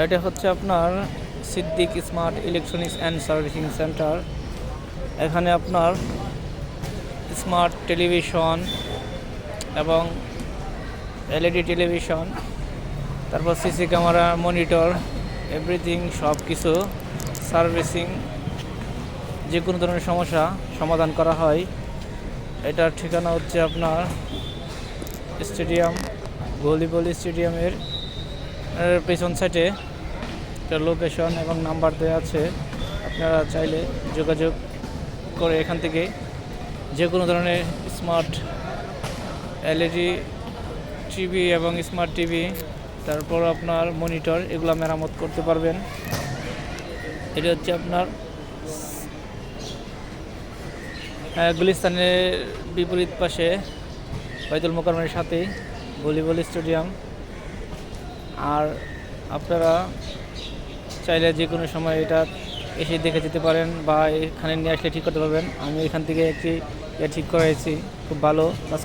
এটা হচ্ছে আপনার Siddique smart electronics and servicing centre. এখানে আপনার স্মার্ট টেলিভিশন এবং এলইডি টেলিভিশন, তারপর সিসি ক্যামেরা, মনিটর, এভরিথিং সব কিছু সার্ভিসিং, যে কোনো ধরনের সমস্যা সমাধান করা হয়। এটার ঠিকানা হচ্ছে আপনার স্টেডিয়াম, ভলিবল স্টেডিয়ামের পেছন সাইডে একটা লোকেশন এবং নাম্বার দেওয়া আছে। আপনারা চাইলে যোগাযোগ করে এখান থেকে যে কোনো ধরনের স্মার্ট এলইডি টিভি এবং স্মার্ট টিভি, তারপর আপনার মনিটর, এগুলো মেরামত করতে পারবেন। এটা হচ্ছে আপনার গুলিস্তানের বিপরীত পাশে বাইতুল মোকাররমের সাথেই ভলিবল স্টেডিয়াম। আর আপনারা চাইলে যে কোনো সময় এটা এসে দেখে যেতে পারেন বা এখানে নিয়ে আসলে ঠিক করতে পারবেন। আমি এখান থেকে একটি ঠিক করাইছি, খুব ভালো কাজ।